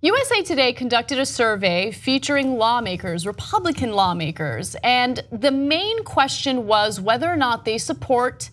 USA Today conducted a survey featuring lawmakers, Republican lawmakers, and the main question was whether or not they support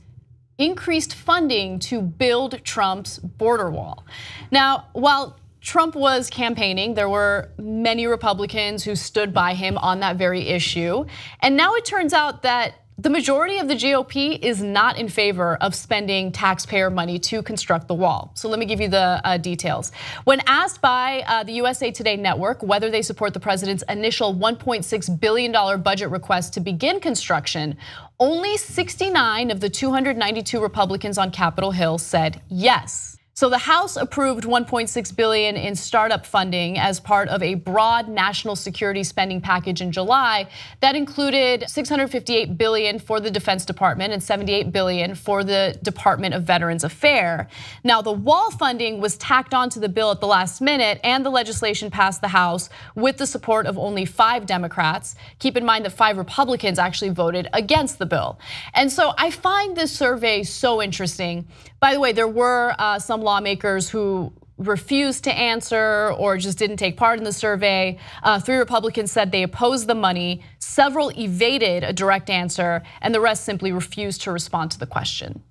increased funding to build Trump's border wall. Now, while Trump was campaigning, there were many Republicans who stood by him on that very issue. And now it turns out that the majority of the GOP is not in favor of spending taxpayer money to construct the wall. So let me give you the details. When asked by the USA Today network whether they support the president's initial $1.6 billion budget request to begin construction, only 69 of the 292 Republicans on Capitol Hill said yes. So the House approved $1.6 billion in startup funding as part of a broad national security spending package in July that included $658 billion for the Defense Department and $78 billion for the Department of Veterans Affairs. Now the wall funding was tacked onto the bill at the last minute, and the legislation passed the House with the support of only 5 Democrats. Keep in mind that 5 Republicans actually voted against the bill. And so I find this survey so interesting. By the way, there were some lawmakers who refused to answer or just didn't take part in the survey. 3 Republicans said they opposed the money. Several evaded a direct answer, and the rest simply refused to respond to the question.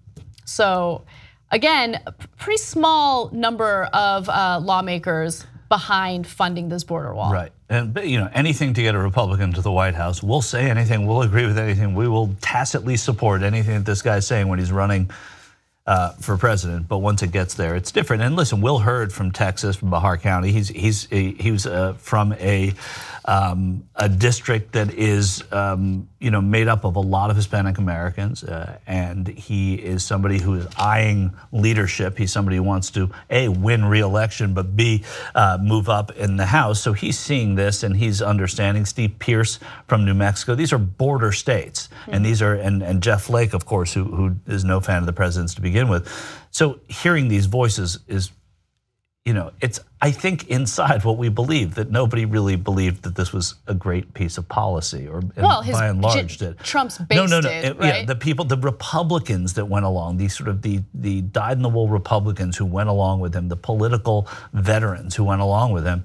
So again, a pretty small number of lawmakers behind funding this border wall. Right, and anything to get a Republican to the White House. We'll say anything, we'll agree with anything. We will tacitly support anything that this guy's saying when he's running for president, but once it gets there, it's different. And listen, Will Hurd from Texas, from Bahar County, he was from a district that is made up of a lot of Hispanic Americans, and he is somebody who is eyeing leadership. He's somebody who wants to A, win re-election, but B, move up in the House. So he's seeing this and he's understanding. Steve Pierce from New Mexico. These are border states, and these are and Jeff Flake, of course, who is no fan of the president's to begin with. So hearing these voices is, it's, I think, inside what we believe, that nobody really believed that this was a great piece of policy, or by and large did. Trump's base did, right? Yeah, the people, the Republicans that went along, these sort of the dyed-in-the-wool Republicans who went along with him, the political veterans who went along with him,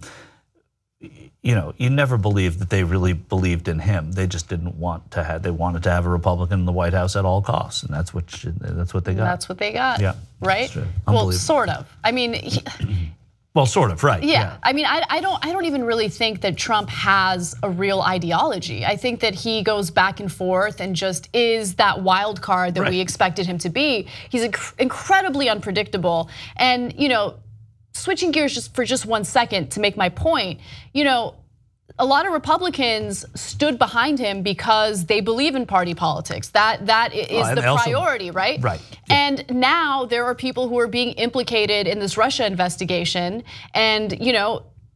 you never believed that they really believed in him. They just didn't want to have. They wanted to have a Republican in the White House at all costs, and that's what they got. That's what they got. Yeah, right. Well, sort of. I mean. Well, sort of, right? Yeah. I mean, I don't even really think that Trump has a real ideology. I think that he goes back and forth and just is that wild card that we expected him to be. He's incredibly unpredictable, and switching gears for just 1 second to make my point, a lot of Republicans stood behind him because they believe in party politics. That is the priority, right? Right. Yeah. And now there are people who are being implicated in this Russia investigation, and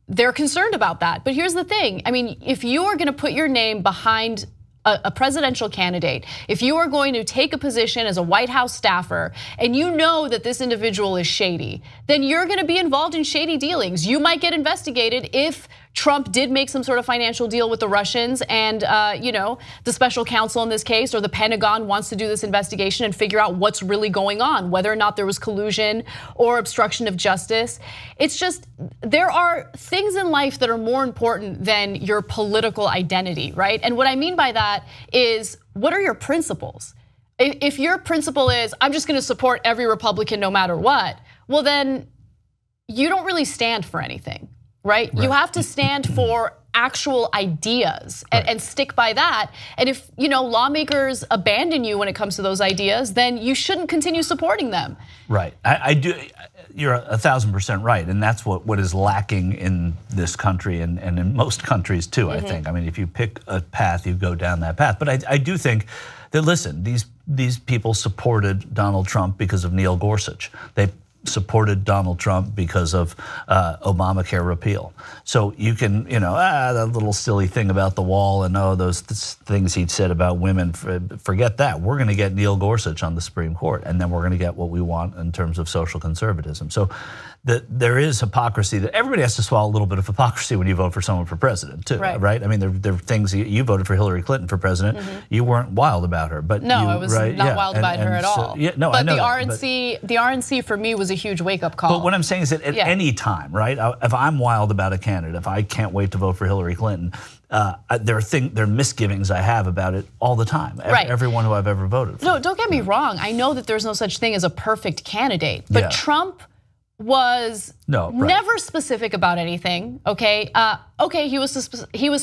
they're concerned about that. But here's the thing: I mean, if you are going to put your name behind a presidential candidate, if you are going to take a position as a White House staffer and you know that this individual is shady, then you're going to be involved in shady dealings. You might get investigated if Trump did make some sort of financial deal with the Russians, and the special counsel in this case, or the Pentagon, wants to do this investigation and figure out what's really going on, whether or not there was collusion or obstruction of justice. It's just, there are things in life that are more important than your political identity, right? And what I mean by that is, what are your principles? If your principle is, I'm just going to support every Republican no matter what, well then you don't really stand for anything. Right? You have to stand for actual ideas and stick by that. And if lawmakers abandon you when it comes to those ideas, then you shouldn't continue supporting them. Right. I do. You're 1,000% right, and that's what is lacking in this country and in most countries too. I think. I mean, if you pick a path, you go down that path. But I do think that, listen, these people supported Donald Trump because of Neil Gorsuch. They supported Donald Trump because of Obamacare repeal. So you can, that little silly thing about the wall and those things he'd said about women, forget that. We're going to get Neil Gorsuch on the Supreme Court, and then we're going to get what we want in terms of social conservatism. So that there is hypocrisy, that everybody has to swallow a little bit of hypocrisy when you vote for someone for president too, right? I mean, there are things, you voted for Hillary Clinton for president, you weren't wild about her, but no, I was not wild about her at all. Yeah, no, but I know the RNC for me was a huge wake-up call. But what I'm saying is that at any time, right, if I'm wild about a candidate, if I can't wait to vote for Hillary Clinton, there are misgivings I have about it all the time. Everyone who I've ever voted for. No, don't get me wrong. I know that there's no such thing as a perfect candidate, but Trump was never specific about anything. Okay, he was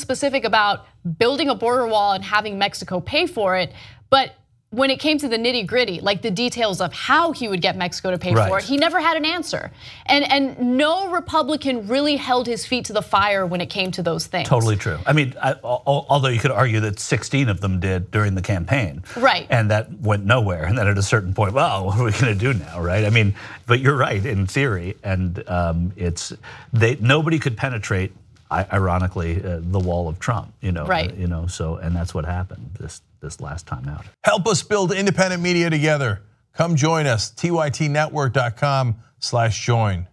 specific about building a border wall and having Mexico pay for it, but when it came to the nitty gritty, like the details of how he would get Mexico to pay for it, he never had an answer. And no Republican really held his feet to the fire when it came to those things. Totally true. I mean, although you could argue that 16 of them did during the campaign. Right. And that went nowhere. And then at a certain point, well, what are we gonna do now, right? I mean, but you're right in theory. And nobody could penetrate, ironically, the wall of Trump, so, and that's what happened this last time out. Help us build independent media together. Come join us, tytnetwork.com/join.